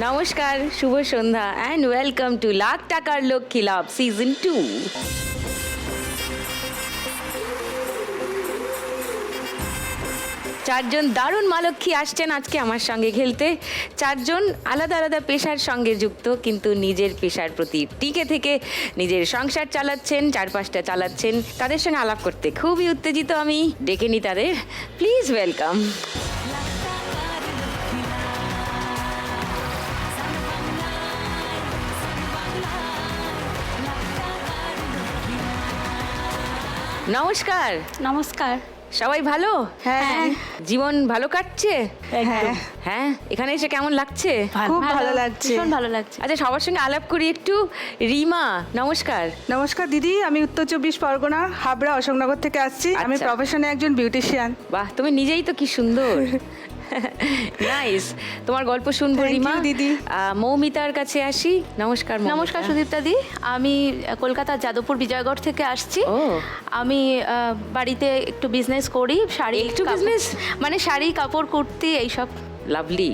নমস্কার, শুভ সন্ধ্যা and welcome to lakh টাকার লক্ষ্মী লাভ season 2। চারজন দারুণ মা লক্ষ্মী আসছেন আজকে আমার সঙ্গে খেলতে। চারজন আলাদা আলাদা পেশার সঙ্গে যুক্ত, কিন্তু নিজের পেশার প্রতি টিকে থেকে নিজের সংসার চালাচ্ছেন, চারপাশটা চালাচ্ছেন। তাদের সঙ্গে আলাপ করতে খুবই উত্তেজিত আমি। ডেকে নি তাদের, প্লিজ ওয়েলকাম। নমস্কার। নমস্কার। সবাই ভালো? হ্যাঁ। জীবন ভালো কাটছে? একদম। হ্যাঁ, এখানে এসে কেমন লাগছে? খুব ভালো লাগছে, ভীষণ ভালো লাগছে। আচ্ছা, সবার সঙ্গে আলাপ করি একটু। রিমা, নমস্কার। নমস্কার দিদি, আমি উত্তর 24 পরগনা হাবড়া অশোকনগর থেকে আসছি। আমি আচ্ছা। প্রফেশনে একজন বিউটিশিয়ান। বাহ, তুমি নিজেই তো কি সুন্দর। নাইস। তোমার গল্প শুনবো Thank you, রিমা। দিদি। মৌমিতার কাছে আসি। নমস্কার মৌমিতা। নমস্কার সুদীপ্তা দি, আমি কলকাতার যাদবপুর বিজয়গড় থেকে আসছি। ও। আমি বাড়িতে একটু বিজনেস করি, শাড়ি একটু কাপড়- business? মানে শাড়ি কাপড় কুর্তি এইসব। লাভলি।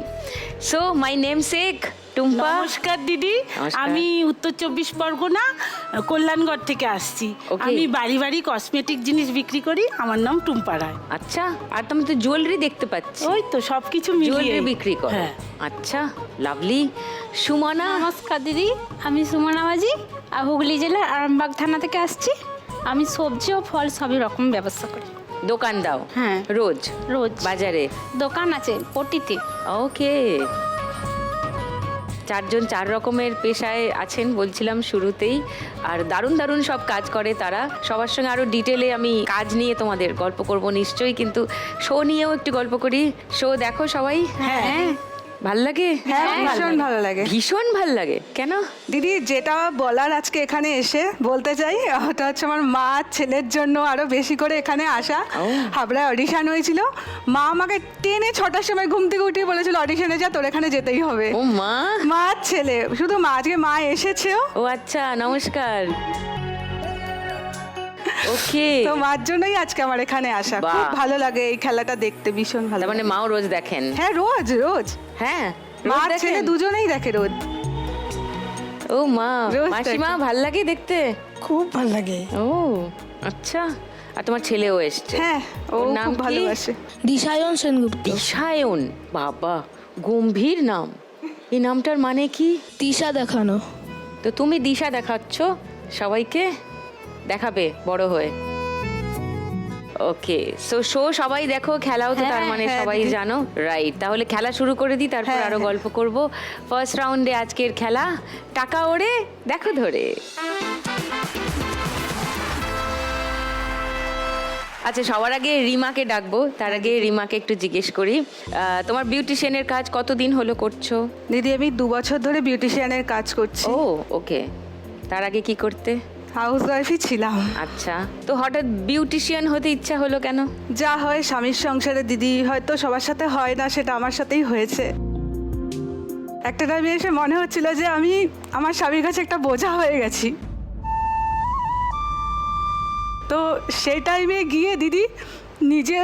সো মাই নেম সেক টুম্পা। নমস্কার দিদি, নমস্কার। আমি উত্তর 24 পরগনা কল্যাণগড় থেকে আসছি। Okay. আমি বাড়ি বাড়ি কসমেটিক জিনিস বিক্রি করি। আমার নাম টুম্পা রায়। আচ্ছা, আর তুমি তো জুয়েলারি দেখতে পাচ্ছি। ওই তো সবকিছু মিলিয়ে জুয়েলারি বিক্রি করো? হ্যাঁ। আচ্ছা, লাভলি। সুমনা। নমস্কার দিদি, আমি সুমনা মাঝি, হুগলি জেলার আরামবাগ থানা থেকে আসছি। আমি সবজি ও ফল সবই রকম ব্যবসা করি। দোকান দাও? হ্যাঁ। রোজ রোজ বাজারে? দোকান আছে পট্টিতে। ওকে। চারজন চার রকমের পেশায় আছেন বলছিলাম শুরুতেই, আর দারুণ দারুণ সব কাজ করে তারা। সবার সঙ্গে আরো ডিটেলে আমি কাজ নিয়ে তোমাদের গল্প করব নিশ্চয়ই, কিন্তু শো নিয়েও একটু গল্প করি। শো দেখো সবাই? হ্যাঁ। ভাল লাগে? হ্যাঁ, ভীষণ ভালো লাগে। ভীষণ ভাল লাগে। কেন? দিদি, যেটা বলার আজকে এখানে এসে বলতে চাই, ওটা হচ্ছে আমার মা ছেলের জন্য আরো বেশি করে এখানে আসা। হাবড়ায় অডিশন হয়েছিল। মা আমাকে টেনে 6টার সময় ঘুম থেকে উঠিয়ে বলেছিল অডিশনে যা, তোর এখানে যেতেই হবে। ও মা। মা ছেলে, শুধু মা, আজকে মা এসেছেও। ও আচ্ছা, নমস্কার। ওকে। তো মার জন্যই আজকে আমার এখানে আসা। বাহ। খুব ভালো লাগে এই খেলাটা দেখতে, ভীষণ ভালো তার মানে লাগে। মাও রোজ দেখেন? হ্যাঁ, রোজ রোজ হ্যাঁ, মা রোজ ছেলে দেখেন? দুজনেই দেখে রোজ। ও মা। রোজ মাসিমা, দেখে। ভাল লাগে দেখতে? খুব ভালো লাগে। ও আচ্ছা। আর তোমার ছেলেও এসছে? হ্যাঁ, ও ওর নাম খুব কি? ভালোবাসে। দিশায়ন সেনগুপ্ত। দিশায়ন, বাবা গম্ভীর নাম। এই নামটার মানে কি? দিশা দেখানো। তো তুমি দিশা দেখাচ্ছ সবাইকে, দেখাবে বড় হয়ে? ওকে। সো শো সবাই দেখো, খেলাও তো তার মানে হ্যাঁ, সবাই দিদি। জানো, রাইট? তাহলে খেলা শুরু করে দিই, তারপর হ্যাঁ, আরো হ্যাঁ। গল্প করব। ফার্স্ট রাউন্ডে আজকের খেলা টাকা ওড়ে দেখো ধরে। আচ্ছা, সবার আগে রিমাকে ডাকবো। তার আগে রিমাকে একটু জিজ্ঞেস করি, তোমার বিউটিশিয়ানের কাজ কতদিন হলো করছো? দিদি, আমি 2 বছর ধরে বিউটিশিয়ানের কাজ করছি। ও ওকে। তার আগে কি করতে? হাউস ওয়াইফই ছিলাম। আচ্ছা, তো হঠাৎ বিউটিশিয়ান হতে ইচ্ছা হলো কেন? যা হয় স্বামীর সংসারে দিদি, হয়তো সবার সাথে হয় না, সেটা আমার সাথেই হয়েছে। একটা টাইমে এসে মনে হচ্ছিল যে আমি আমার স্বামীর কাছে একটা বোঝা হয়ে গেছি। তো সেই টাইমে গিয়ে দিদি নিজে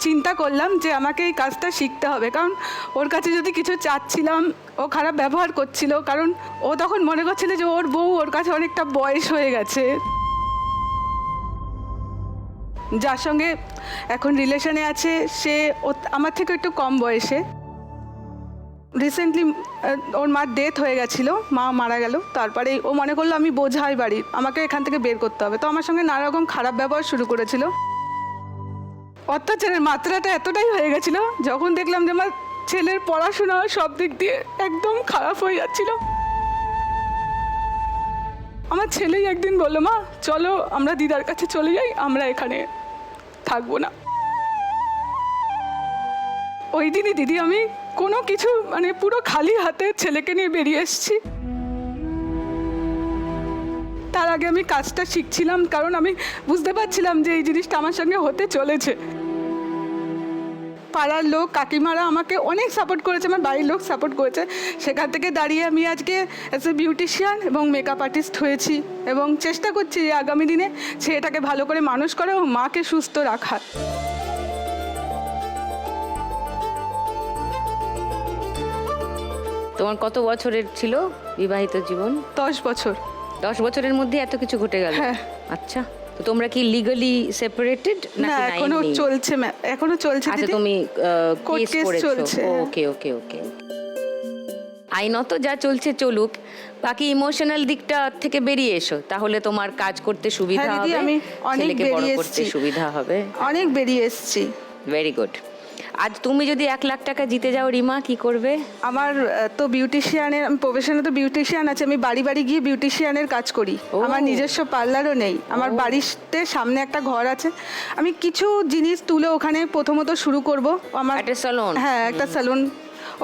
চিন্তা করলাম যে আমাকে এই কাজটা শিখতে হবে, কারণ ওর কাছে যদি কিছু চাচ্ছিলাম, ও খারাপ ব্যবহার করছিল, কারণ ও তখন মনে করছিল যে ওর বউ ওর কাছে অনেকটা বয়স হয়ে গেছে। যার সঙ্গে এখন রিলেশনে আছে সে আমার থেকে একটু কম বয়সে। রিসেন্টলি ওর মার ডেথ হয়ে গেছিলো, মা মারা গেল। তারপরে ও মনে করলো আমি বোঝাই বাড়ির, আমাকে এখান থেকে বের করতে হবে। তো আমার সঙ্গে নানা রকম খারাপ ব্যবহার শুরু করেছিল। অত্যাচারের মাত্রাটা এতটাই হয়ে গেছিল, যখন দেখলাম যে আমার ছেলের পড়াশোনা সব দিক দিয়ে একদম খারাপ হয়ে যাচ্ছিল, আমার ছেলেই একদিন বললো, মা চলো আমরা দিদার কাছে চলে যাই, আমরা এখানে থাকবো না। ওই দিনই দিদি আমি কোনো কিছু মানে পুরো খালি হাতে ছেলেকে নিয়ে বেরিয়ে এসেছি। তার আগে আমি কাজটা শিখছিলাম, কারণ আমি বুঝতে পারছিলাম যে এই জিনিসটা আমার সঙ্গে হতে চলেছে। পাড়ার লোক, কাকিমারা আমাকে অনেক সাপোর্ট করেছে, আমার বাড়ির লোক সাপোর্ট করেছে। সেখান থেকে দাঁড়িয়ে আমি আজকে অ্যাজ এ বিউটিশিয়ান এবং মেকআপ আর্টিস্ট হয়েছি, এবং চেষ্টা করছি আগামী দিনে ছেলেটাকে ভালো করে মানুষ করা এবং মাকে সুস্থ রাখার। তো তোমার কত বছরের ছিল বিবাহিত জীবন? 10 বছর। 10 বছরের মধ্যে এত কিছু ঘটে গেল? হ্যাঁ। আচ্ছা, তো তোমরা কি লিগালি সেপারেটেড না, নাকি এখনো চলছে এখনো চলছে আচ্ছা, দিদি। তুমি Court কেস case করেছো? চলছে, হ্যাঁ। ওকে ওকে ওকে। আইনত যা চলছে চলুক, বাকি ইমোশনাল দিকটা থেকে বেরিয়ে এসো, তাহলে তোমার কাজ করতে সুবিধা হ্যাঁ দিদি, হবে, আমি অনেক ছেলেকে বড় বেরিয়ে করতে এসেছি। সুবিধা হবে। অনেক বেরিয়ে এসেছি। Very good. আজ তুমি যদি 1 লাখ টাকা জিতে যাও রিমা, কি করবে? আমার তো বিউটিশিয়ানের প্রফেশনে তো বিউটিশিয়ান আছে, আমি বাড়ি বাড়ি গিয়ে বিউটিশিয়ানের কাজ করি। ও। আমার নিজস্ব পার্লারও নেই, আমার বাড়িতে সামনে একটা ঘর আছে, আমি কিছু জিনিস তুলে ওখানে প্রথমত শুরু করব। আমার একটা salon? হ্যাঁ, একটা স্যালুন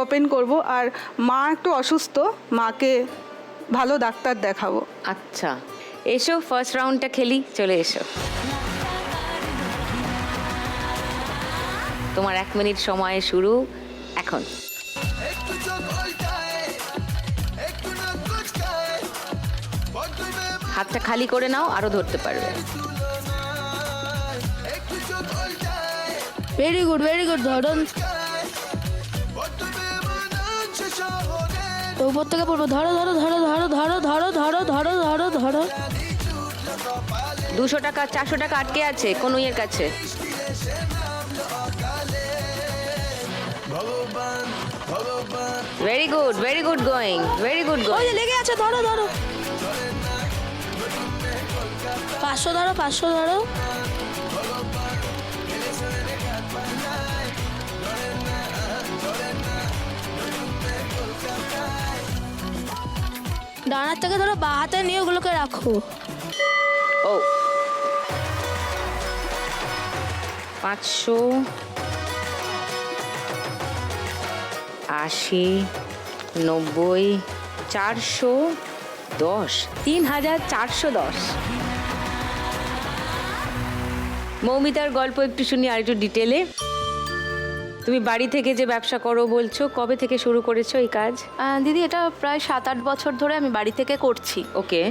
ওপেন করব। আর মা একটু অসুস্থ, মাকে ভালো ডাক্তার দেখাবো। আচ্ছা, এসো ফার্স্ট রাউন্ডটা খেলি, চলে এসো। তোমার 1 মিনিট সময় শুরু এখন। হাতটা খালি করে নাও, আরো ধরতে পারবে। ভেরি গুড ধরুন। তো উপর থেকে পড়বো, ধরো ধরো ধরো ধরো ধরো ধরো ধরো ধরো ধরো ধরো। 200 টাকা 400 টাকা আটকে আছে কোন ইয়ের কাছে। Very good going, very good ওই গোয়িং। যে লেগে আছে, ধরো ধরো। 500 ধরো, 500 ধরো। ডানার থেকে ধরো, বা হাতে নিয়ে ওগুলোকে রাখো। ও 500, 80, 90, 410, 3410। মৌমিতার গল্প একটু শুনি আর একটু ডিটেলে। তুমি বাড়ি থেকে যে ব্যবসা করো বলছো, কবে থেকে শুরু করেছো এই কাজ? দিদি এটা প্রায় 7-8 বছর ধরে আমি বাড়ি থেকে করছি। ওকে।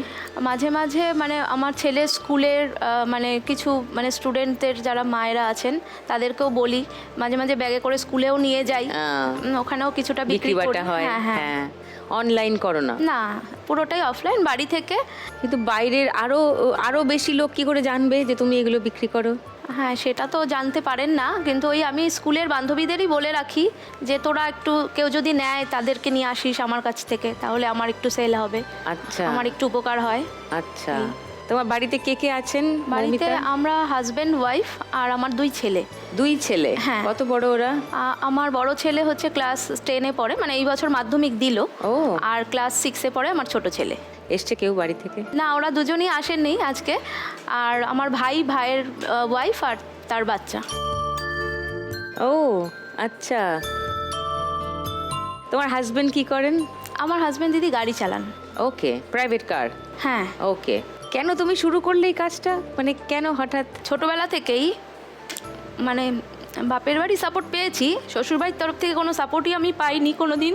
মাঝে মাঝে মানে আমার ছেলে স্কুলের মানে কিছু মানে স্টুডেন্টদের যারা মায়েরা আছেন তাদেরকেও বলি, মাঝে মাঝে ব্যাগে করে স্কুলেও নিয়ে যাই, ওখানেও কিছুটা বিক্রি বিক্রি করি। বাটা হয়। হ্যাঁ হ্যাঁ। হ্যাঁ, অনলাইন করো না? না, পুরোটাই অফলাইন, বাড়ি থেকে। কিন্তু বাইরের আরো বেশি লোক কি করে জানবে যে তুমি এগুলো বিক্রি করো? হ্যাঁ, সেটা তো জানতে পারেন না, কিন্তু ওই আমি স্কুলের বান্ধবীদেরই বলে রাখি যে তোরা একটু কেউ যদি নেয় তাদেরকে নিয়ে আসিস আমার কাছ থেকে, তাহলে আমার একটু সেল হবে, আচ্ছা, আমার একটু উপকার হয়। আচ্ছা। তোমার বাড়িতে কে কে আছেন? বাড়িতে মৌমিতা? আমরা হাজব্যান্ড ওয়াইফ আর আমার 2 ছেলে। 2 ছেলে? হ্যাঁ। কত বড় ওরা? আমার বড় ছেলে হচ্ছে ক্লাস 10-এ পড়ে, মানে এই বছর মাধ্যমিক দিল। ও। আর ক্লাস 6-এ পড়ে আমার ছোট ছেলে। এসছে কেউ বাড়ি থেকে? না, ওরা দুজনেই আসেননি আজকে। আর আমার ভাইয়ের ওয়াইফ আর তার বাচ্চা। ও আচ্ছা। তোমার হাজবেন্ড কি করেন? আমার হাজব্যান্ড দিদি গাড়ি চালান। ওকে, প্রাইভেট কার? হ্যাঁ। ওকে। কেন তুমি শুরু করলে এই কাজটা, মানে কেন হঠাৎ? ছোটবেলা থেকেই মানে বাপের বাড়ি সাপোর্ট পেয়েছি, শ্বশুরবাড়ির তরফ থেকে কোনো সাপোর্টই আমি পাইনি কোনো দিন।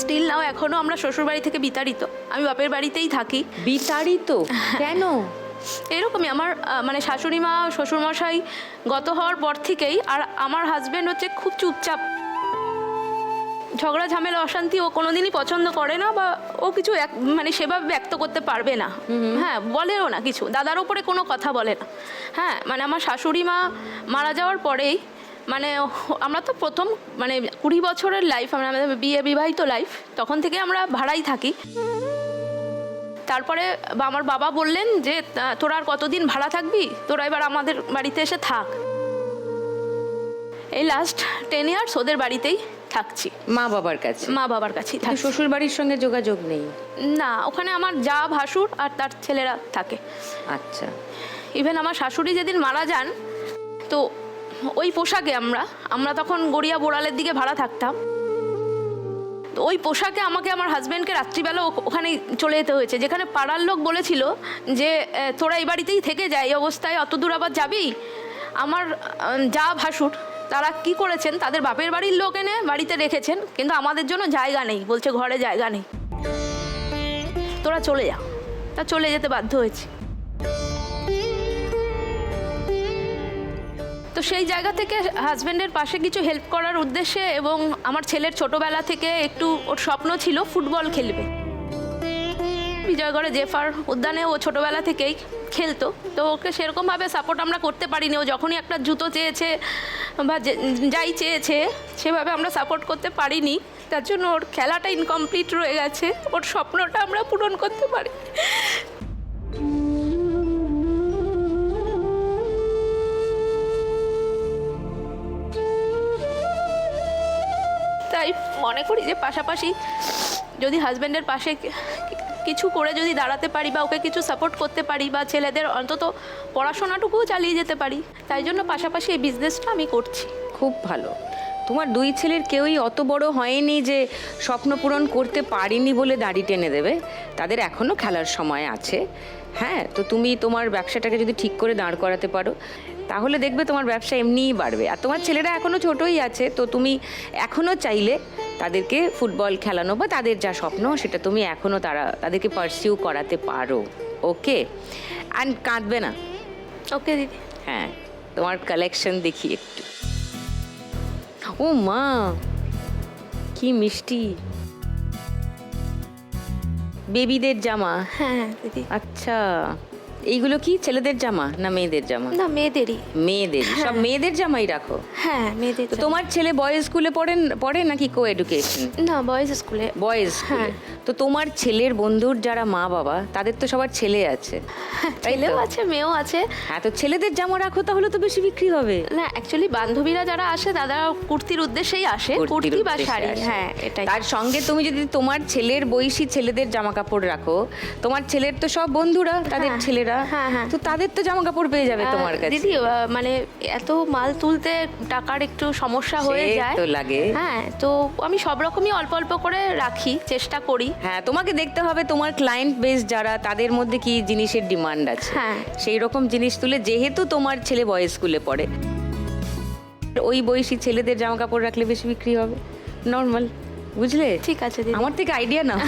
স্টিল নাও এখনো আমরা শ্বশুরবাড়ি থেকে বিতাড়িত, আমি বাপের বাড়িতেই থাকি। বিতাড়িত কেন? এরকমই আমার মানে শাশুড়ি মা শ্বশুরমশাই গত হওয়ার পর থেকেই, আর আমার হাজব্যান্ড হচ্ছে খুব চুপচাপ, ঝগড়া ঝামেলা অশান্তি ও কোনোদিনই পছন্দ করে না, বা ও কিছু মানে সেভাবে ব্যক্ত করতে পারবে না। হ্যাঁ, বলেও না কিছু, দাদার ওপরে কোনো কথা বলে না। হ্যাঁ, মানে আমার শাশুড়ি মা মারা যাওয়ার পরেই মানে আমরা তো প্রথম মানে 20 বছরের লাইফ, আমাদের বিবাহিত লাইফ, তখন থেকে আমরা ভাড়াই থাকি। তারপরে আমার বাবা বললেন যে তোরা আর কতদিন ভাড়া থাকবি, তোরা এবার আমাদের বাড়িতে এসে থাক। এই লাস্ট 10 ইয়ার্স ওদের বাড়িতেই থাকছি, মা বাবার কাছে? মা বাবার কাছেই থাকছি। শ্বশুর বাড়ির সঙ্গে যোগাযোগ নেই? না, ওখানে আমার যা ভাসুর আর তার ছেলেরা থাকে। আচ্ছা। ইভেন আমার শাশুড়ি যেদিন মারা যান, তো ওই পোশাকে আমরা তখন গড়িয়া বোড়ালের দিকে ভাড়া থাকতাম, তো ওই পোশাকে আমাকে আমার হাজব্যান্ডকে রাত্রিবেলা ওখানে চলে যেতে হয়েছে, যেখানে পাড়ার লোক বলেছিল যে তোরা এই বাড়িতেই থেকে যায়, এই অবস্থায় অত দূর আবার যাবি। আমার যা ভাসুর তারা কি করেছেন, তাদের বাপের বাড়ির লোক এনে বাড়িতে রেখেছেন, কিন্তু আমাদের জন্য জায়গা নেই, বলছে ঘরে জায়গা নেই, তোরা চলে যা। তা চলে যেতে বাধ্য হয়েছি। সেই জায়গা থেকে হাজব্যান্ডের পাশে কিছু হেল্প করার উদ্দেশ্যে, এবং আমার ছেলের ছোটবেলা থেকে একটু ওর স্বপ্ন ছিল ফুটবল খেলবে। বিজয়গড়ে জেফার উদ্যানে ও ছোটবেলা থেকেই খেলতো, তো ওকে সেরকমভাবে সাপোর্ট আমরা করতে পারিনি। ও যখনই একটা জুতো চেয়েছে বা যাই চেয়েছে সেভাবে আমরা সাপোর্ট করতে পারিনি, তার জন্য ওর খেলাটা ইনকমপ্লিট রয়ে গেছে, ওর স্বপ্নটা আমরা পূরণ করতে পারি। তাই মনে করি যে পাশাপাশি যদি হাজব্যান্ডের পাশে কিছু করে যদি দাঁড়াতে পারি বা ওকে কিছু সাপোর্ট করতে পারি বা ছেলেদের অন্তত পড়াশোনাটুকুও চালিয়ে যেতে পারি, তাই জন্য পাশাপাশি এই বিজনেসটা আমি করছি। খুব ভালো। তোমার দুই ছেলের কেউই অত বড় হয়নি যে স্বপ্ন পূরণ করতে পারিনি বলে দাড়ি টেনে দেবে। তাদের এখনও খেলার সময় আছে। হ্যাঁ, তো তুমি তোমার ব্যবসাটাকে যদি ঠিক করে দাঁড় করাতে পারো তাহলে দেখবে তোমার ব্যবসা এমনিই বাড়বে। আর তোমার ছেলেরা এখনও ছোটই আছে, তো তুমি এখনও চাইলে তাদেরকে ফুটবল খেলানো বা তাদের যা স্বপ্ন সেটা তুমি এখনও তাদেরকে পারসিউ করাতে পারো। ওকে, অ্যান্ড কাঁদবে না। ওকে দিদি। হ্যাঁ, তোমার কালেকশন দেখি একটু। ও মা, কি মিষ্টি বেবিদের জামা। হ্যাঁ দিদি। আচ্ছা, এইগুলো কি ছেলেদের জামা না মেয়েদের জামা? না, মেয়েদেরই। মেয়েদের সব মেয়েদের জামাই রাখো? হ্যাঁ, মেয়েদের। তো তোমার ছেলে বয়েজ স্কুলে পড়ে নাকি কো এডুকেশন? না, বয়েজ স্কুলে। বয়েজ স্কুলে। তো তোমার ছেলের বন্ধুর যারা মা বাবা তাদের তো সবার ছেলে আছে, তাই তো? ছেলেও আছে, মেয়েও আছে। হ্যাঁ, তো ছেলেদের জামা রাখো, তাহলে তো বেশি বিক্রি হবে। না, অ্যাকচুয়ালি বান্ধবীরা যারা আসে তারা কুর্তির উদ্দেশ্যেই আসে, কুর্তি বা শাড়ি। হ্যাঁ, এটাই। তার সঙ্গে তুমি যদি তোমার ছেলের বয়সী ছেলেদের জামা কাপড় রাখো, তোমার ছেলের তো সব বন্ধুরা তাদের ছেলেরা, তো তাদের তো জামা কাপড় পেয়ে যাবে তোমার কাছে। দিদি, মানে এত মাল তুলতে টাকার একটু সমস্যা হয়ে যায়, তো লাগে। হ্যাঁ, তো আমি সব রকমই অল্প অল্প করে রাখি, চেষ্টা করি। হ্যাঁ, তোমাকে দেখতে হবে তোমার ক্লায়েন্ট বেস যারা, তাদের মধ্যে কি জিনিসের ডিমান্ড আছে। হ্যাঁ, সেই রকম জিনিস তুলে, যেহেতু তোমার ছেলে বয়েজ স্কুলে পড়ে, ওই বয়সী ছেলেদের জামা কাপড় রাখলে বেশি বিক্রি হবে। নর্মাল, বুঝলে? ঠিক আছে দিদি। আমার থেকে আইডিয়া নাও।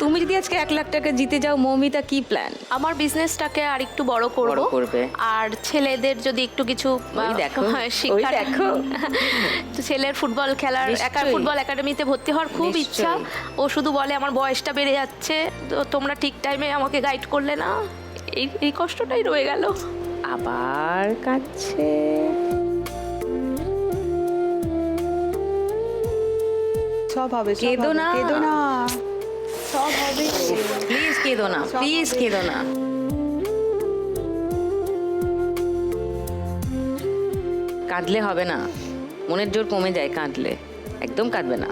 তুমি যদি আজকে 1 লাখ টাকা জিতে যাও, মৌমিতা, কি প্ল্যান? আমার বিজনেসটাকে আর একটু বড় করবে। আর ছেলেদের যদি একটু কিছু ওই দেখো, শিক্ষা, ওই দেখো। তো ছেলের ফুটবল খেলার নিশ্চয়ই। ফুটবল একাডেমিতে ভর্তি হওয়ার খুব নিশ্চয়ই। ইচ্ছা। ও শুধু বলে আমার বয়সটা বেড়ে যাচ্ছে, তো তোমরা ঠিক টাইমে আমাকে গাইড করলে না, এই কষ্টটাই রয়ে গেল। আবার কাছে সব হবে, কেঁদো না। কেঁদো না, সব হবে। প্লিজ কেঁদো না, প্লিজ কেঁদো না। কাঁদলে হবে না, মনের জোর কমে যায় কাঁদলে, একদম কাঁদবে না।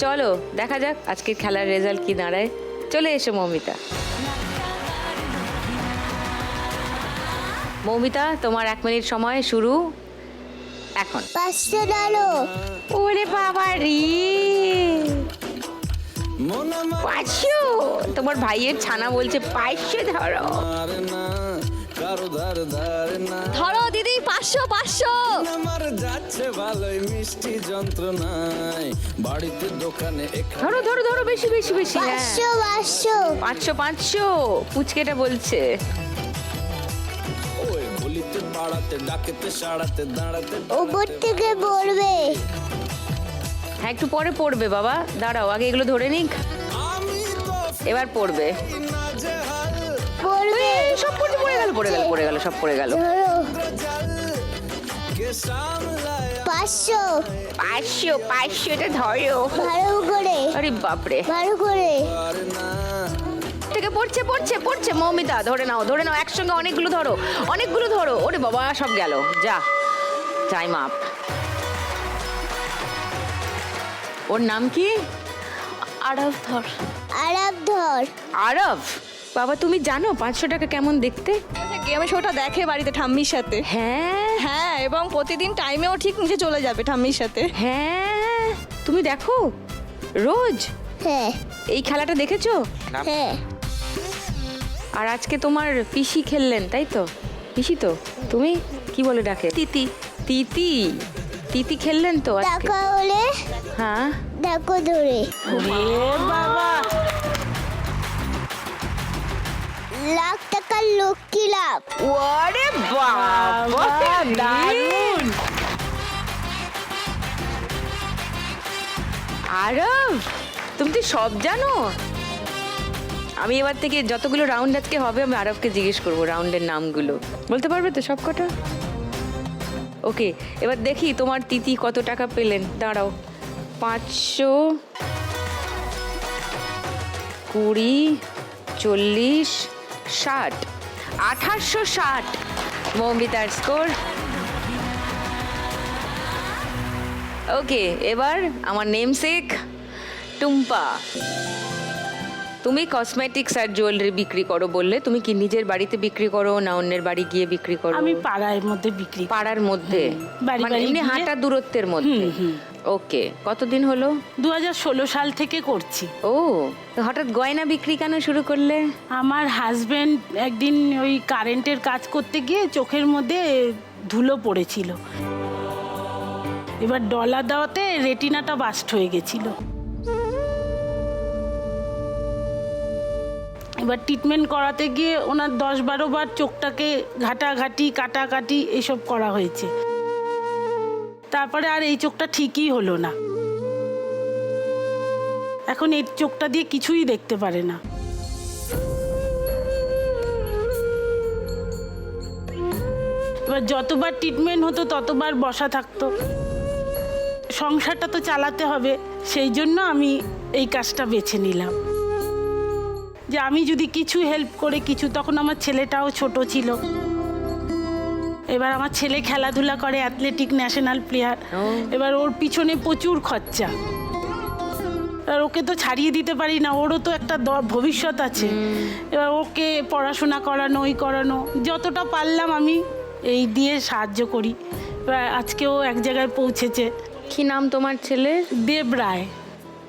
চলো দেখা যাক আজকের খেলার রেজাল্ট কি দাঁড়ায়। চলে এসো মৌমিতা। মৌমিতা, তোমার 1 মিনিট সময় শুরু এখন। 500 ডালো। ওরে বাবা রে, 500! তোমার ভাইয়ের ছানা বলছে 500 ধরো। ধরো দিদি, 500। আমার যাচ্ছে ভালোই মিষ্টি যন্ত্রণায়, বাড়িতে দোকানে ধরো ধরো ধরো, বেশি বেশি বেশি। 500 পুচকেটা বলছে। ওই বলিতে বাড়াতে ডাকেতে সাড়াতে দাঁড়াতে উপর থেকে পড়বে। হ্যাঁ, একটু পরে পড়বে বাবা, দাঁড়াও আগে এগুলো ধরে নিক, আমি তো এবার পড়বে। নাজেহাল পড়বে। সব পড়ে গেল, সব পড়ে গেল। ধরো। জাল কে সামলায় 500 এটা ধরো। ভালো করে, আরে বাপরে, ভালো করে। আর না থেকে পড়ছে মৌমিতা, ধরে নাও একসঙ্গে অনেকগুলো ধরো। ওরে বাবা, সব গেল, যা, টাইম আপ। ওর নাম কি? আরব ধর। আরব। বাবা, তুমি জানো 500 টাকা কেমন দেখতে? গেম শোটা দেখে বাড়িতে ঠাম্মির সাথে। হ্যাঁ, এবং প্রতিদিন টাইমেও ঠিক নিচে চলে যাবে ঠাম্মির সাথে। হ্যাঁ, তুমি দেখো রোজ? হ্যাঁ, এই খেলাটা দেখেছো? হ্যাঁ। আর আজকে তোমার পিসি খেললেন, তাই তো? পিসি তো তুমি কি বলে ডাকে? তিতি খেললেন তো আজকে? দেখা হলে হ্যাঁ, দেখো ধরে। লাখ টাকার লক্ষ্মী লাভ। ওরে বাবা, দারুণ! আরব, তুমি তো সব জানো। আমি এবার থেকে যতগুলো রাউন্ড আজকে হবে আমি আরবকে জিজ্ঞেস করবো রাউন্ডের নামগুলো। বলতে পারবে তো সব কটা? ওকে, এবার দেখি তোমার তিথি কত টাকা পেলেন। দাঁড়াও, 500, 20, 40, 60, 1860 মৌমিতার স্কোর। ওকে, এবার আমার নেমসেক টুম্পা। তুমি কসমেটিক্স আর জুয়েলারি বিক্রি করো বললে, তুমি কি নিজের বাড়িতে বিক্রি করো না অন্যের বাড়ি গিয়ে বিক্রি করো? আমি পাড়ার মধ্যে বিক্রি করি। পাড়ার মধ্যে, বাড়ি মানে বাড়ি এমনি গিয়ে। হাঁটা দূরত্বের মধ্যে? ওকে, কতদিন হলো? 2016 সাল থেকে করছি। ও, তো হঠাৎ গয়না বিক্রি কেন শুরু করলে? আমার হাজবেন্ড একদিন ওই কারেন্টের কাজ করতে গিয়ে চোখের মধ্যে ধুলো পড়েছিল, এবার ডলা দেওয়াতে রেটিনাটা বাস্ট হয়ে গেছিল। এবার ট্রিটমেন্ট করাতে গিয়ে ওনার 10-12 বার চোখটাকে ঘাটাঘাটি কাটাকাটি এসব করা হয়েছে। তারপরে আর এই চোখটা ঠিকই হলো না, এখন এই চোখটা দিয়ে কিছুই দেখতে পারে না। এবার যতবার ট্রিটমেন্ট হতো ততবার বসা থাকতো। সংসারটা তো চালাতে হবে, সেই জন্য আমি এই কাজটা বেছে নিলাম যে আমি যদি কিছু হেল্প করে কিছু, তখন আমার ছেলেটাও ছোট ছিল। এবার আমার ছেলে খেলাধুলা করে, অ্যাথলেটিক ন্যাশনাল প্লেয়ার। এবার ওর পিছনে প্রচুর খরচা, আর ওকে তো ছাড়িয়ে দিতে পারি না, ওরও তো একটা ভবিষ্যৎ আছে। এবার ওকে পড়াশোনা করানো, ওই করানো, যতটা পারলাম আমি এই দিয়ে সাহায্য করি। এবার আজকেও এক জায়গায় পৌঁছেছে। কি নাম তোমার ছেলের? দেব রায়।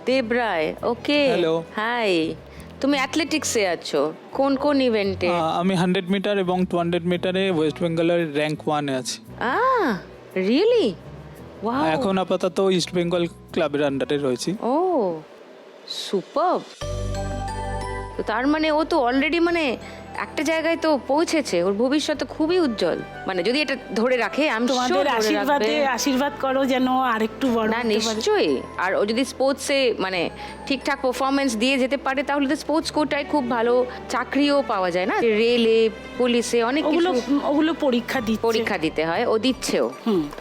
দেব রায়, ওকে। হ্যালো। হাই, তুমি অ্যাথলেটিক্সে আছো, কোন কোন ইভেন্টে? আমি 100 মিটার এবং 200 মিটারে ওয়েস্ট বেঙ্গলের র্যাঙ্ক 1 এ আছি। রিয়েলি? ওয়াও। এখন আপাতত ইস্ট বেঙ্গল ক্লাবের আন্ডারে রয়েছি। ও, সুপারব। তো তার মানে ও তো অলরেডি মানে একটা জায়গায় তো পৌঁছেছে, ওর ভবিষ্যৎ তো খুবই উজ্জ্বল, মানে যদি এটা ধরে রাখে। আমি তোমাদের আশীর্বাদ করো যেন আরেকটু বড় না, হতে পারে। নিশ্চয়ই। আর ও যদি স্পোর্টসে মানে ঠিকঠাক পারফরমেন্স দিয়ে যেতে পারে তাহলে তো স্পোর্টস কোটায় খুব ভালো চাকরিও পাওয়া যায় না, রেলে, পুলিশে, অনেক কিছু ওগুলো পরীক্ষা দিতে হয়, ও দিচ্ছেও।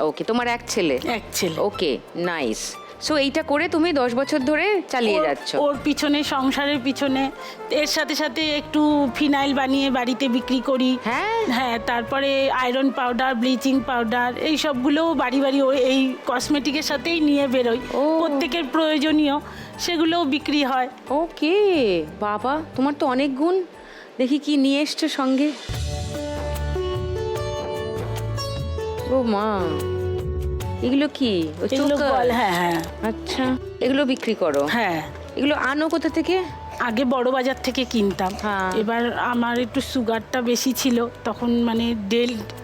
ওকে, তোমার এক ছেলে? এক ছেলে। ওকে, নাইস। সো এইটা করে তুমি 10 বছর ধরে চালিয়ে যাচ্ছ? ওর পিছনে, সংসারের পিছনে, এর সাথে সাথে একটু ফিনাইল বানিয়ে বাড়িতে বিক্রি করি। হ্যাঁ, তারপরে আয়রন পাউডার, ব্লিচিং পাউডার, এই সবগুলোও বাড়ি বাড়ি এই কসমেটিকের সাথেই নিয়ে বেরোই। প্রত্যেকের প্রয়োজনীয় সেগুলোও বিক্রি হয়। ওকে, বাবা, তোমার তো অনেক গুণ। দেখি কি নিয়ে এসছো সঙ্গে। ও মা, এগুলো কি? হ্যাঁ। আচ্ছা, এগুলো বিক্রি করো? হ্যাঁ। এগুলো আনো কোথা থেকে? আগে বড় বাজার থেকে কিনতাম। এবার আমার একটু সুগারটা বেশি ছিল, তখন মানে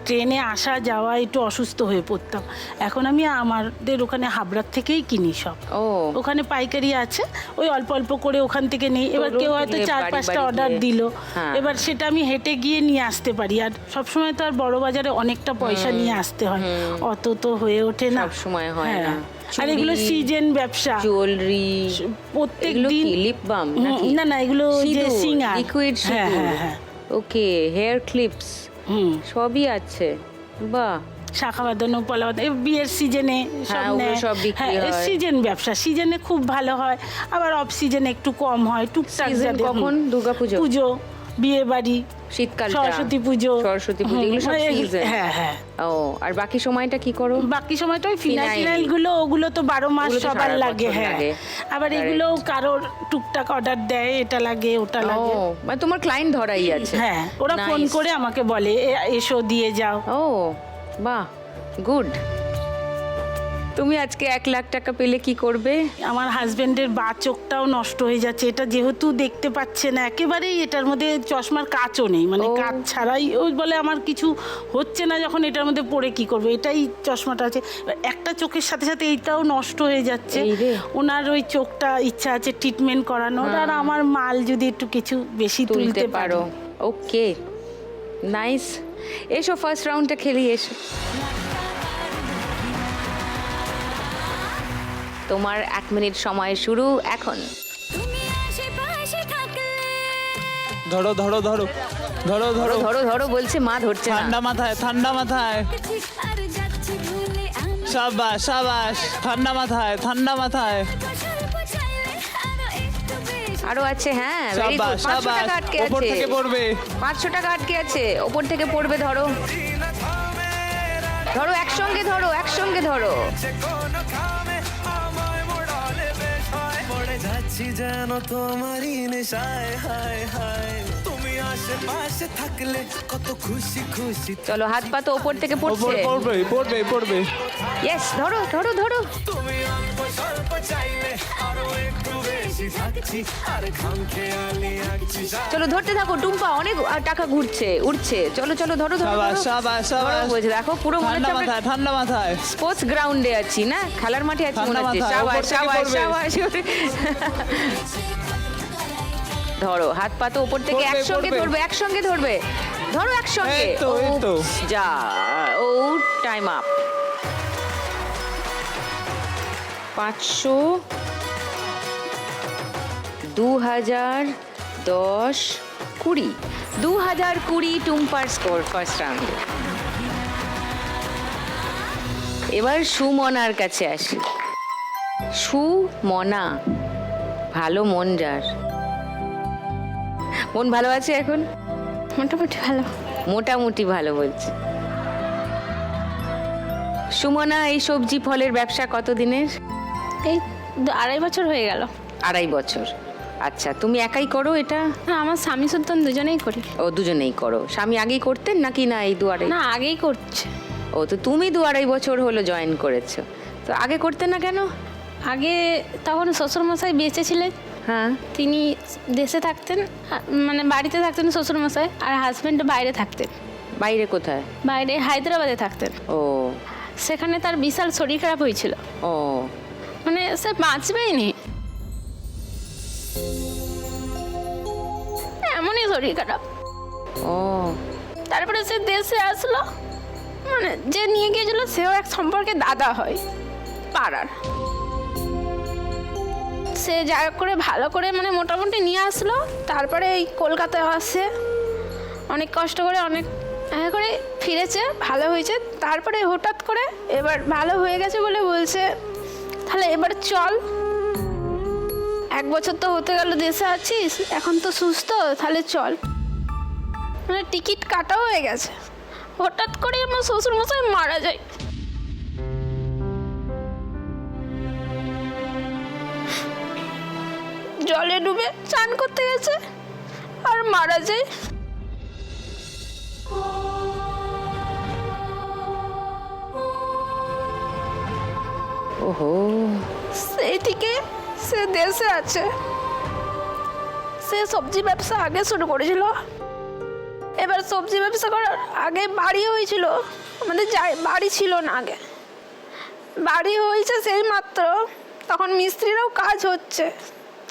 ট্রেনে আসা যাওয়া একটু অসুস্থ হয়ে পড়তাম। এখন আমি আমাদের ওখানে হাবড়ার থেকেই কিনি সব। ওখানে পাইকারি আছে, ওই অল্প অল্প করে ওখান থেকে নেই। এবার কেউ হয়তো 4-5টা অর্ডার দিল, এবার সেটা আমি হেঁটে গিয়ে নিয়ে আসতে পারি। আর সবসময় তো আর বড় বাজারে অনেকটা পয়সা নিয়ে আসতে হয়, অত তো হয়ে ওঠে না, সব সময় হয় না। আর এগুলো সিজন ব্যবসা। জুয়েলারি প্রত্যেক দিন, লিপ বাম না এগুলো যে সিঙ্গার, লিকুইড সিঁদুর। ওকে, হেয়ার ক্লিপস সবই আছে। বাহ। শাখা বাঁধানো, পলা বাঁধানো, বিয়ের সিজনে সব বিক্রি হয়। সিজন ব্যবসা, সিজনে খুব ভালো হয়, আবার অফ সিজনে একটু কম হয়। টুকটাক কখন? দুর্গাপুজো, পুজো, বিয়ে বাড়ি, শীতকাল, সরস্বতী পুজো, এগুলো সব সিজন। হ্যাঁ। ও, আর বাকি সময়টা কি করো? বাকি সময়টা ওই ফিনাইল গুলো, ওগুলো তো 12 মাস সবার লাগে। হ্যাঁ, আবার এগুলো কারোর টুকটাক অর্ডার দেয়, এটা লাগে ওটা লাগে। মানে তোমার ক্লায়েন্ট ধরাই আছে? হ্যাঁ, ওরা ফোন করে আমাকে বলে এসো দিয়ে যাও। ও বাহ, গুড। তুমি আজকে 1 লাখ টাকা পেলে কি করবে? আমার হাজবেন্ডের বা চোখটাও নষ্ট হয়ে যাচ্ছে, এটা যেহেতু দেখতে পাচ্ছে না একেবারেই, এটার মধ্যে চশমার কাচও নেই, মানে কাচ ছাড়াই। ওই বলে আমার কিছু হচ্ছে না যখন, এটার মধ্যে পড়ে কি করবে, এটাই চশমাটা আছে। একটা চোখের সাথে সাথে এইটাও নষ্ট হয়ে যাচ্ছে। ওনার ওই চোখটা ইচ্ছা আছে ট্রিটমেন্ট করানোর, আর আমার মাল যদি একটু কিছু বেশি তুলতে পারো। ওকে, নাইস। এসো ফার্স্ট রাউন্ডটা খেলি, এসো। তোমার 1 মিনিট সময় শুরু এখন। ধরো ধরো ধরো ধরো ধরো ধরো ধরো বলছে, মা ধরছে না। ঠান্ডা মাথায়, ঠান্ডা মাথায়। সাবাস সাবাস, ঠান্ডা মাথায়, ঠান্ডা মাথায়। আরো আছে, হ্যাঁ, ভেরি গুড। সাবাস 500 টাকা সাবাস, আটকে উপর আছে। থেকে পড়বে। 500 টাকা আটকে আছে, ওপর থেকে পড়বে। ধরো ধরো, একসঙ্গে ধরো, একসঙ্গে ধরো। যাচ্ছি যেন তোমারই নেশায়, হায় হায় তুমি আশেপাশে থাকলে কত খুশি খুশি। চলো, হাত পা তো ওপর থেকে উপর পড়ছে। পড়বে পড়বে পড়বে। ইয়েস, ধরো ধরো ধরো। তুমি অল্প স্বল্প চাইলে আরো একটু বেশি থাকছি, আর খাম খেয়ালি আঁকছি। চলো, ধরতে থাকো টুম্পা, অনেক টাকা ঘুরছে, উঠছে। চলো চলো, ধরো ধরো সাবাস ধরো। সাবাস ধরো, সাবাস। বলছে, দেখো পুরো মনে ঠান্ডা হচ্ছে আমরা মাথায়, ঠান্ডা মাথায়। স্পোর্টস গ্রাউন্ডে আছি, না খেলার মাঠে আছি মনে ঠান্ডা হচ্ছে। মাথায়, সাবাস উপর থেকে সাবাস পড়বে। সাবাস। ধরো, হাত পা তো ওপর থেকে পড়বে, একসঙ্গে পড়বে। ধরবে, একসঙ্গে ধরবে। ধরো একসঙ্গে। এই তো, এই তো। যা, ও টাইম আপ। 500, 2000, 10, 20। 2020 টুম্পার স্কোর ফার্স্ট রাউন্ডে। এবার সুমনার কাছে আসি। সুমনা, ভালো মন যার। মন ভালো আছে এখন? মোটামুটি ভালো। মোটামুটি ভালো বলছে। সুমনা, এই সবজি ফলের ব্যবসা কতদিনের? এই 2.5 বছর হয়ে গেল। 2.5 বছর। আচ্ছা, তুমি একাই করো এটা? না, আমার স্বামী সুলতান দুজনেই করি। ও, দুজনেই করো। স্বামী আগেই করতেন নাকি না এই 2.5? না, আগেই করছে। ও, তো তুমি 2.5 বছর হলো জয়েন করেছো, তো আগে করতেন না কেন? আগে তখন শ্বশুরমশাই বেঁচে ছিলেন, হ্যাঁ। তিনি দেশে থাকতেন, মানে বাড়িতে থাকতেন শ্বশুরমশাই, আর হাজব্যান্ড বাইরে থাকতেন। বাইরে কোথায়? বাইরে হায়দ্রাবাদে থাকতেন। ও সেখানে তার বিশাল শরীর খারাপ হয়েছিল, ও মানে সে বাঁচবেই নি, এমনই শরীর খারাপ। ও তারপরে সে দেশে আসলো, মানে যে নিয়ে গিয়েছিল সেও এক সম্পর্কে দাদা হয় পাড়ার। সে যা করে ভালো করে মানে মোটামুটি নিয়ে আসলো। তারপরে এই কলকাতায় আসে, অনেক কষ্ট করে অনেক করে ফিরেছে, ভালো হয়েছে। তারপরে হঠাৎ করে এবার ভালো হয়ে গেছে বলে বলছে, তাহলে এবার চল, 1 বছর তো হতে গেল দেশে আছিস, এখন তো সুস্থ, তাহলে চল। মানে টিকিট কাটা হয়ে গেছে। হঠাৎ করে আমার শ্বশুরমশাই মারা যায়। জলে ডুবে চান করতে গেছে আর মারা যায়। ওহো, সেই থেকে সে দেশে আছে। সে সবজি ব্যবসা আগে শুরু করেছিল। এবার সবজি ব্যবসা করার আগে বাড়ি হয়েছিল, আমাদের বাড়ি ছিল না আগে, বাড়ি হয়েছে সেই মাত্র। তখন মিস্ত্রিরাও কাজ হচ্ছে,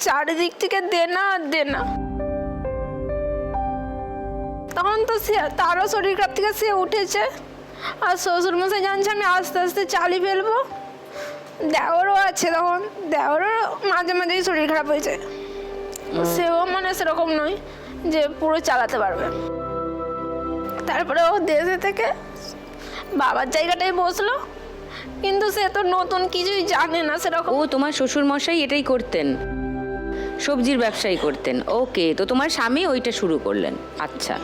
চারিদিক থেকে দেনা আর দেনা। তখন তো সে তারও শরীর খারাপ থেকে সে উঠেছে, আর শ্বশুরমশাই জানছে আমি আস্তে আস্তে চালিয়ে ফেলবো। দেওরও আছে, তখন দেওরও মাঝে মাঝেই শরীর খারাপ হয়েছে। সেও মানে সেরকম নয় যে পুরো চালাতে পারবে। তারপরে ও দেশে থেকে বাবার জায়গাটাই বসলো, কিন্তু সে তো নতুন কিছুই জানে না সেরকম। ও, তোমার শ্বশুর মশাই এটাই করতেন, সবজির ব্যবসাই করতেন। ওকে, তো তোমার স্বামী ওইটা শুরু করলেন। আচ্ছা।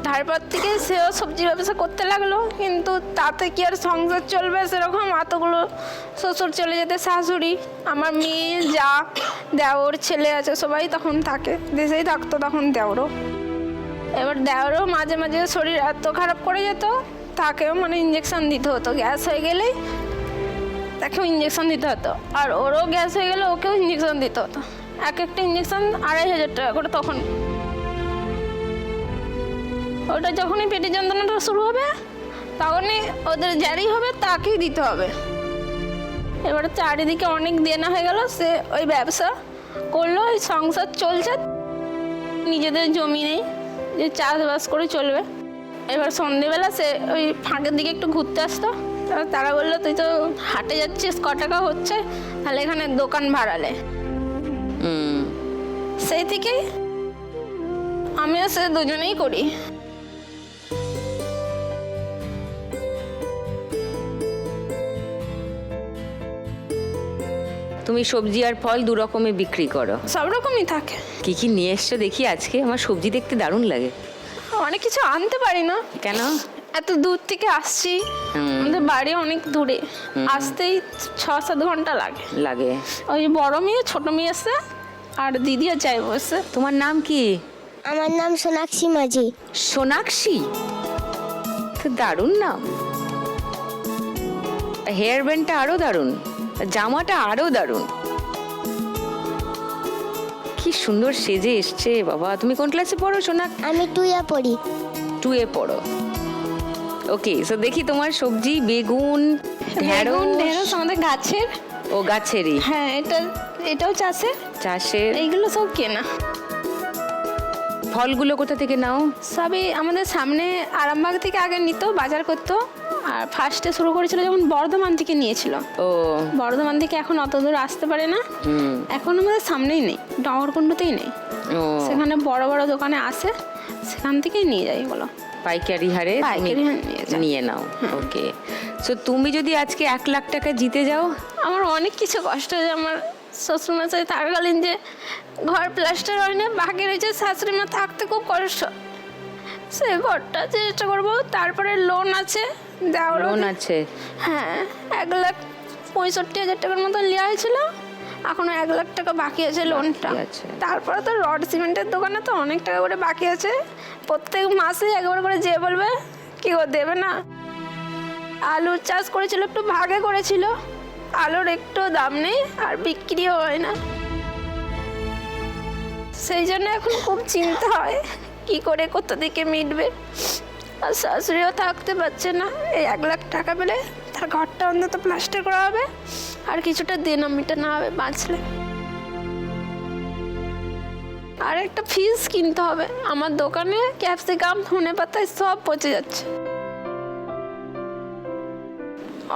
তারপর থেকে সেও সবজি ব্যবসা করতে লাগলো, কিন্তু তাতে কি আর সংসার চলবে সেরকম? এতগুলো শ্বশুর চলে যেতে, শাশুড়ি, আমার মেয়ে, যা, দেওর, ছেলে আছে, সবাই তখন থাকে, দেশেই থাকতো তখন দেওরও। এবার দেওরও মাঝে মাঝে শরীর এত খারাপ করে যেত, তাকেও মানে ইঞ্জেকশন দিতে হতো। গ্যাস হয়ে গেলেই তাকেও ইঞ্জেকশন দিতে হতো, আর ওরও গ্যাস হয়ে গেলে ওকেও ইঞ্জেকশন দিতে হতো। এক একটা ইঞ্জেকশন 2,500 টাকা করে। তখন ওটা যখনই পেটের যন্ত্রণাটা শুরু হবে তখনই ওদের যারই হবে তাকেই দিতে হবে। এবারে চারিদিকে অনেক দেনা হয়ে গেল। সে ওই ব্যবসা করলো, ওই সংসার চলছে, নিজেদের জমি নেই, যে চাষবাস করে চলবে। এবার সন্ধেবেলা সে ওই ফাঁকের দিকে একটু ঘুরতে আসতো, এবার তারা বললো তুই তো হাটে যাচ্ছিস, ক টাকা হচ্ছে, তাহলে এখানে দোকান ভাড়ালে। সেই থেকেই আমিও সে দুজনেই করি। তুমি সবজি আর ফল দু রকমে বিক্রি করো? সব রকমই থাকে। কি কি নিয়ে এসছো দেখি আজকে? আমার সবজি দেখতে দারুণ লাগে। অনেক কিছু আনতে পারি না। কেন? এত দূর থেকে আসছি, আমাদের বাড়ি অনেক দূরে, আসতেই 6-7 ঘন্টা লাগে। ওই বড় মেয়ে, ছোট মেয়ে এসে, আর দিদিও যাই বসে। তোমার নাম কি? আমার নাম সোনাক্ষী মাঝি। সোনাক্ষী, তো দারুণ নাম। হেয়ার ব্যান্ডটা আরো দারুণ, জামাটা আরো দারুণ, কি সুন্দর সেজে এসছে বাবা। তুমি কোন ক্লাসে পড়ো সোনা? আমি 2 পড়ি। 2 পড়ো, ওকে। সো দেখি তোমার সবজি, বেগুন, ঢেঁড়স আমাদের গাছের। ও গাছেরই? হ্যাঁ, এটাও চাষের। এইগুলো সব কেনা। ফলগুলো কোথা থেকে নাও? সবই আমাদের সামনে আরামবাগ থেকে আগে নিত, বাজার করতো। আর ফার্স্টে শুরু করেছিল যখন বর্ধমান থেকে নিয়েছিল। ও, বর্ধমান থেকে এখন অত দূর আসতে পারে না, এখন আমাদের সামনেই নেই, ডগরকুণ্ডতেই নেই। সেখানে বড় বড় দোকানে আসে, সেখান থেকেই নিয়ে যাই। বলো, পাইকারি হারে নিয়ে নাও, ওকে। সো তুমি যদি আজকে 1 লাখ টাকা জিতে যাও? আমার অনেক কিছু কষ্ট হয়েছে। আমার শ্বশুরমশাই থাকাকালীন যে ঘর প্লাস্টার হয় না, বাকি রয়েছে, শাশুড়ি মা থাকতে খুব কষ্ট, সে ঘরটা চেষ্টা করবো। তারপরে লোন আছে, লোন আছে? হ্যাঁ, 1,65,000 টাকার মতো নেওয়া হয়েছিল, এখনো 1 লাখ টাকা বাকি আছে লোনটা। তারপরে তো রড সিমেন্টের দোকানে তো অনেক টাকা করে বাকি আছে, প্রত্যেক মাসে একবার করে যে বলবে কি ও দেবে না। আলুর চাষ করেছিল, একটু ভাগে করেছিল, আলুর একটু দাম নেই আর বিক্রিও হয় না, সেই জন্য এখন খুব চিন্তা হয় কি করে কোথা থেকে মিটবে। আর শাশুড়িও থাকতে পারছে না, এই 1 লাখ টাকা পেলে তার ঘরটা অন্তত প্লাস্টার করা হবে, আর কিছুটা দেনা মিটানো হবে বাঁচলে। আর একটা ফিস কিনতে হবে, আমার দোকানে ক্যাপসিকাম, ধনেপাতা সব পচে যাচ্ছে,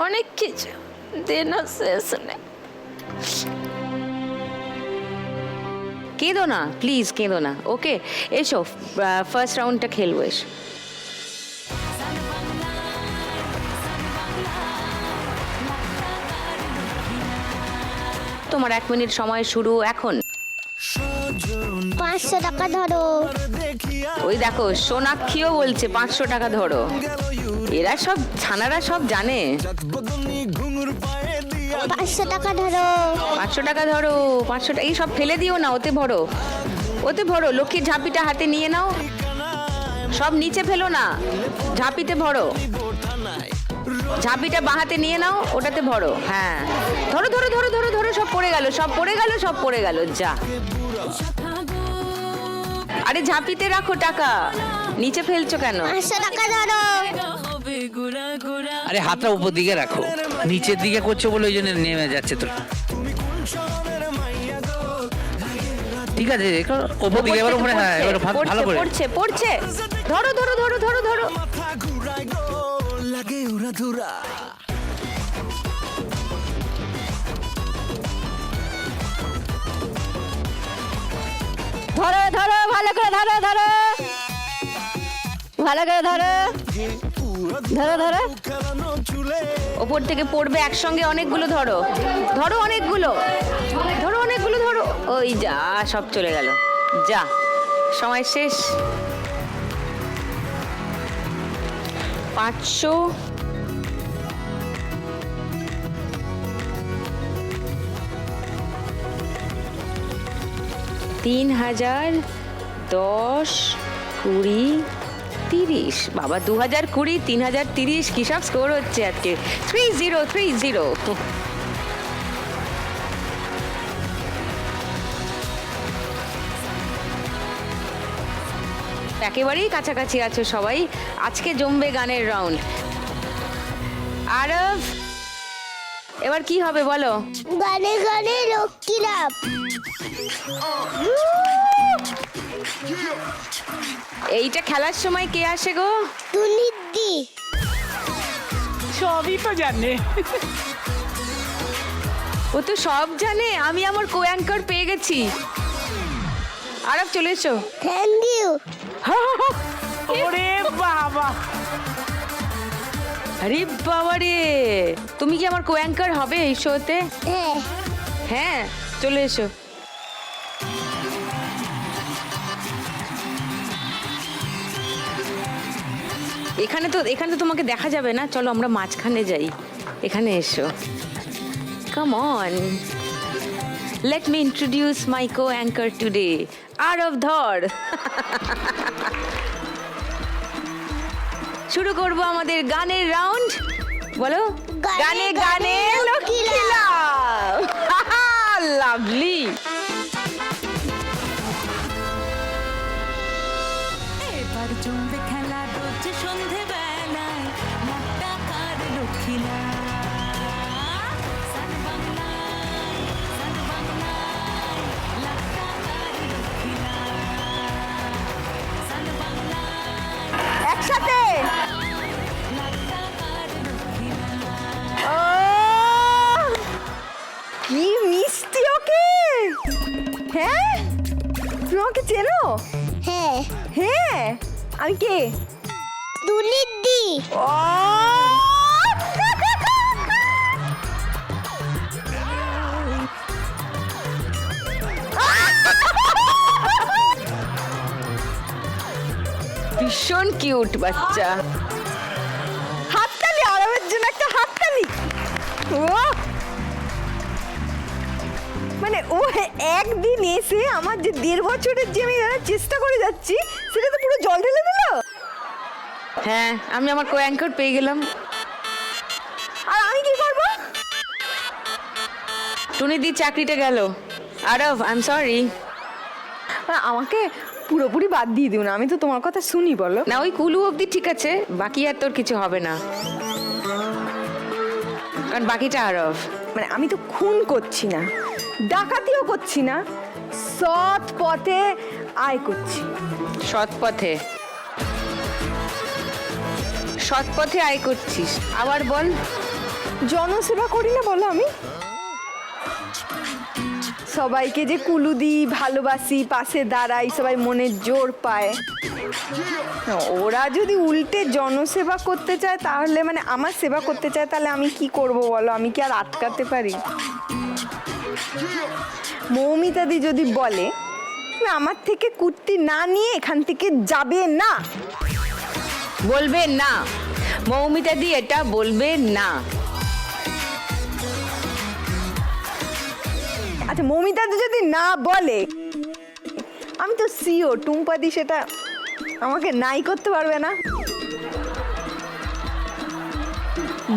অনেক কিছু দেনা শেষ নেই। কেঁদো না প্লিজ, কেঁদো না, ওকে। এসো, ফার্স্ট রাউন্ডটা খেলবো, এসো। তোমার 1 মিনিট সময় শুরু এখন। 500 টাকা ধরো। ওই দেখো, সোনাক্ষীও বলছে 500 টাকা ধরো। এরা সব ছানারা সব জানে। 500 টাকা ধরো। 500 টাকা ধরো, 500 টাকা। এই সব ফেলে দিও না, ওতে ভরো, ওতে ভরো। লক্ষ্মীর ঝাঁপিটা হাতে নিয়ে নাও, সব নিচে ফেলো না, ঝাঁপিতে ভরো। ঝাঁপিটা বাঁ হাতে নিয়ে নাও, ওটাতে ভরো। হ্যাঁ, ধরো ধরো ধরো ধরো ধরো, সব পড়ে গেল, সব পড়ে গেল, সব পড়ে গেল। যা, আরে ঝাঁপিতে রাখো টাকা, নিচে ফেলছো কেন? 500 টাকা ধরো। আরে হাতটা উপর দিকে রাখো, নিচের দিকে করছো বলে ওই জন্য নেমে যাচ্ছে তো। ঠিক আছে, উপর দিকে এবার উপরে। হ্যাঁ, এবার ভালো করে পড়ছে পড়ছে। ধরো ধরো ধরো ধরো ধরো। লাগে উড়া ধুরা। ধরো ধরো, ভালো করে ধরো, ধরো ভালো করে ধরো, ধরো ধরো। ওপর থেকে পড়বে একসঙ্গে অনেকগুলো, ধরো ধরো অনেকগুলো, ধরো অনেকগুলো ধরো। ওই যা, সব চলে গেল। যা, সময় শেষ। 500, 3,000, 10, 20, 30। বাবা, 2020, 3,030, কি সব স্কোর হচ্ছে আজকে। 3030। একেবারেই কাছাকাছি আছো সবাই। আজকে জমবে গানের রাউন্ড। আরব, এবার কি হবে বলো? গানে গানে লক্ষ্মী লাভ। এইটা খেলার সময় কে আসে গো? তুলিদি সবই তো জানে। ও তো সব জানে। আমি আমার কো অ্যাঙ্কর পেয়ে গেছি। আরব চলে এসো। Thank you. ওরে বাবা, আরে বাবা রে, তুমি কি আমার কো অ্যাঙ্কর হবে এই শোতে? হ্যাঁ হ্যাঁ, চলে এসো। এখানে তো তোমাকে দেখা যাবে না। চলো আমরা মাঝখানে যাই। এখানে এসো। Come on, let me introduce my co anchor today, আরব ধর। শুরু করব আমাদের গানের রাউন্ড। বলো, গানে গানে লক্ষ্মী লাভ। লাভলি। এবার জমবে খেলা রোজ সন্ধে বেলায় লাখ টাকার লক্ষ্মী লাভ। সান বাংলায় লাখ টাকার লক্ষ্মী লাভ। সান বাংলায় একসাথে লাখ টাকার লক্ষ্মী লাভ। ও কি মিষ্টি ওকে। হ্যাঁ তুমি আমাকে চেনো? হ্যাঁ হ্যাঁ আমি কে? তুলিদি ও ভীষণ কিউট বাচ্চা। হাততালি, আরবের জন্য একটা হাততালি। ও মানে ও একদিন এসে আমার যে 1.5 বছরের যে আমি চেষ্টা করে যাচ্ছি সেটা তো পুরো জল ঢেলে দিল। হ্যাঁ, আমি আমার কো অ্যাঙ্কর পেয়ে গেলাম। আর আমি কি করব? টুনিদি চাকরিটা গেল। আরব, আই এম সরি। আমাকে পুরোপুরি বাদ দিয়ে দিও না, আমি তো তোমার কথা শুনি। বলো না, ওই কুলু অবধি ঠিক আছে, বাকি আর তোর কিছু হবে না, কারণ বাকিটা আরব। মানে আমি তো খুন করছি না, ডাকাতিও করছি না, সৎ পথে আয় করছি। সৎ পথে? সৎ পথে আয় করছিস? আবার বল। জনসেবা করি না বলো আমি? সবাইকে যে কুলু দিই, ভালোবাসি, পাশে দাঁড়াই, সবাই মনের জোর পায়। ওরা যদি উল্টে জনসেবা করতে চায় তাহলে, মানে আমার সেবা করতে চায়, তাহলে আমি কি করব বলো? আমি কি আর আটকাতে পারি? মৌমিতাদি যদি বলে তুমি আমার থেকে কুর্তি না নিয়ে এখান থেকে যাবে না, বলবে না। মৌমিতা দি এটা বলবে না। আচ্ছা মৌমিতাদি যদি না বলে, আমি তো সিও টুম্পাদি সেটা আমাকে নাই করতে পারবে না।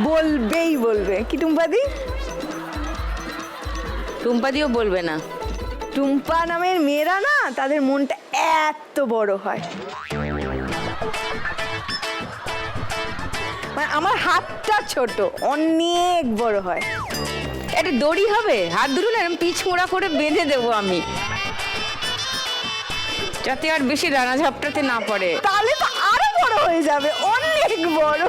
বলবেই বলবে। কি টুম্পাদি? টুম্পাদিও বলবে না। টুম্পা নামের মেয়েরা না, তাদের মনটা এত বড় হয়। মানে আমার হাতটা ছোট, অনেক বড় হয়। এটা দড়ি হবে, হাত দুটো না এরকম পিছ মোড়া করে বেঁধে দেবো আমি, যাতে আর বেশি রানা ঝাপটাতে না পড়ে। তাহলে তো আরো বড় হয়ে যাবে, অনেক বড়।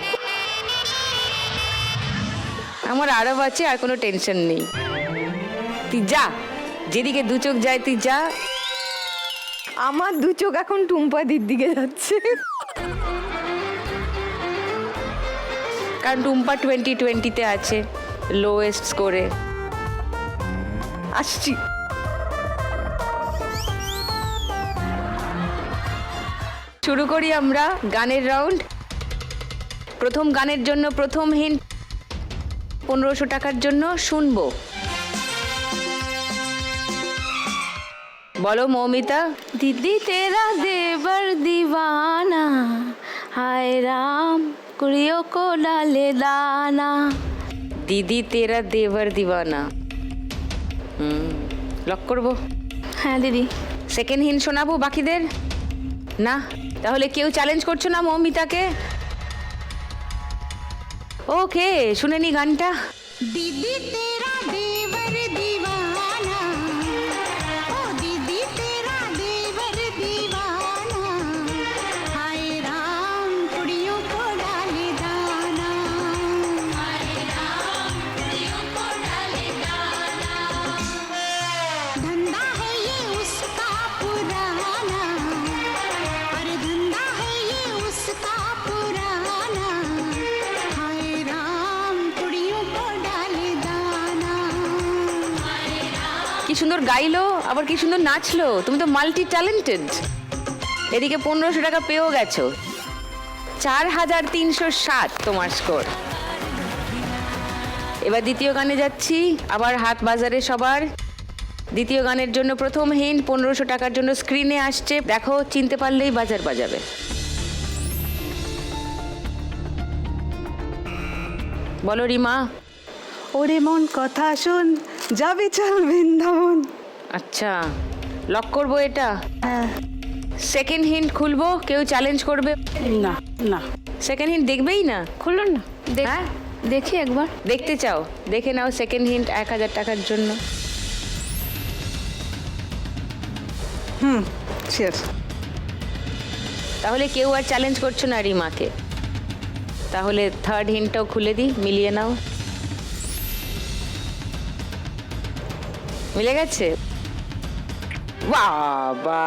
আমার আরব আছে, আর কোনো টেনশন নেই। তুই যা, যেদিকে দু চোখ যায় তুই যা। আমার দু চোখ এখন টুম্পাদির দিকে যাচ্ছে, কারণ টুম্পা 2020-তে আছে লোয়েস্ট স্কোরে। আসছি। শুরু করি আমরা গানের রাউন্ড। প্রথম গানের জন্য প্রথম হিন্ট 1500 টাকার জন্য শুনবো। বলো মৌমিতা। दीदी तेरा देवर दीवाना, हाय राम कुड़ियों को डाले दाना। দিদি তেরা দেবর দিওয়ানা। লক করবো? হ্যাঁ দিদি। সেকেন্ড হিন্ট শোনাবো বাকিদের? না? তাহলে কেউ চ্যালেঞ্জ করছো না মৌমিতাকে? ওকে, শুনে নি গানটা। दीदी तेरा देवर दीवाना, ओ दीदी तेरा देवर दीवाना, हाय राम कुड़ियों को डाले दाना, हाय राम कुड़ियों को डाले दाना, धंधा है ये उसका पुराना, अरे धंधा है ये उसका पुराना, हाय राम कुड़ियों को डाले दाना, हाय राम। কি সুন্দর গাইলো, আবার কি সুন্দর নাচলো। তুমি তো মাল্টি ট্যালেন্টেড। এদিকে 1500 টাকা পেয়েও গেছো। 4307 তোমার স্কোর। এবার দ্বিতীয় গানে যাচ্ছি, আবার হাত বাজারে সবার। দ্বিতীয় গানের জন্য প্রথম হিন্ট 1500 টাকার জন্য স্ক্রিনে আসছে, দেখো চিনতে পারলেই বাজার বাজাবে। বলো রিমা। ওরে মন কথা শোন, যাবে চল বৃন্দাবন। আচ্ছা, লক করবো এটা। হ্যাঁ। সেকেন্ড হিন্ট খুলবো, কেউ চ্যালেঞ্জ করবে? না না, সেকেন্ড হিন্ট দেখবেই না? খুলুন না, হ্যাঁ দেখি একবার। দেখতে চাও? দেখে নাও সেকেন্ড হিন্ট 1000 টাকার জন্য। শিওর। তাহলে কেউ আর চ্যালেঞ্জ করছো না রিমাকে। তাহলে থার্ড হিন্টটাও খুলে দিই, মিলিয়ে নাও। মিলে গেছে? বাবা,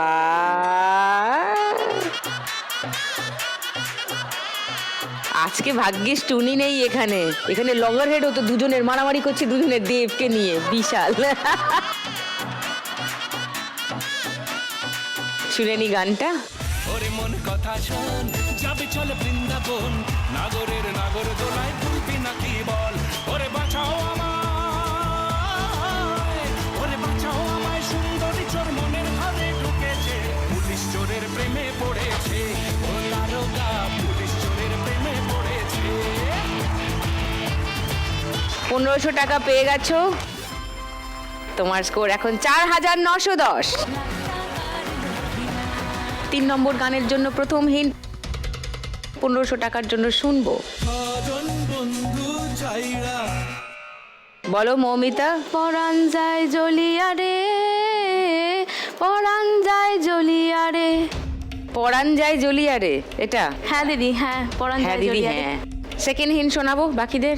আজকে ভাগ্যিস টুনি নেই এখানে। এখানে লগার হেড তো দুজনের মারামারি করছে, দুজনের দেবকে নিয়ে, বিশাল। শুনেনি গানটা? ওরে মন কথা শোন, যাবে চল বৃন্দাবন, নাগরের নাগর দোলায় তুলবি নাকি বল, ওরে বাঁচাও আমায়, ওরে বাঁচাও আমায়, সুন্দরী চোর মনের ঘরে ঢুকেছে, পুলিশ চোরের প্রেমে পড়েছে, ও দারোগা পুলিশ চোরের প্রেমে পড়েছে। 1500 টাকা পেয়ে গেছো। তোমার স্কোর এখন 4910। 3 নম্বর গানের জন্য প্রথম হিন্ট 1500 টাকার জন্য শুনবো। বন্ধু চাইরা বলো মৌমিতা। পরাণ যায় জ্বলিয়া রে, পরাণ যায় জ্বলিয়া রে। পরাণ যায় জ্বলিয়া রে, এটা? হ্যাঁ দিদি, হ্যাঁ পরাণ হ্যাঁ যায় দিদি, জ্বলিয়া রে। হ্যাঁ। সেকেন্ড হিন্ট শোনাবো বাকিদের।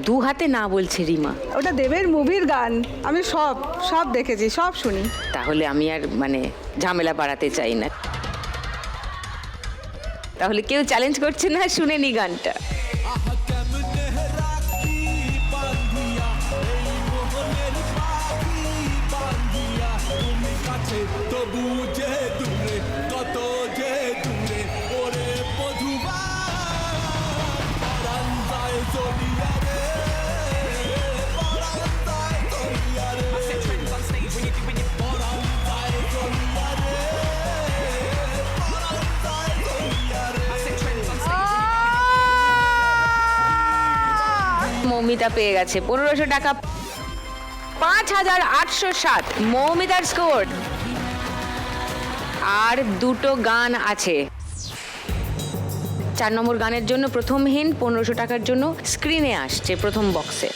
দু হাতে না বলছে রিমা। ওটা দেবের মুভির গান, আমি সব সব দেখেছি, সব শুনি। তাহলে আমি আর মানে ঝামেলা বাড়াতে চাই না। তাহলে কেউ চ্যালেঞ্জ করছে না, শুনে নি গানটা। আহা কেমনে রাখি বান্ধিয়া, এই মোহনের পাখি বান্ধিয়া, তুমি কাছে তবু যে দূরে, কত যে দূরে, ওরে মধুবা পরাণ যায় জ্বলিয়া রে, পরাণ যায় জ্বলিয়া রে, পরাণ যায় জ্বলিয়া রে, পরাণ যায় জ্বলিয়া রে। মৌমিতা পেয়ে গেছে 1500 টাকা। 5807 মৌমিতার স্কোর। আর দুটো গান আছে। 4 নম্বর গানের জন্য প্রথম হিন্ট 1500 টাকার জন্য স্ক্রিনে আসছে প্রথম বক্সে।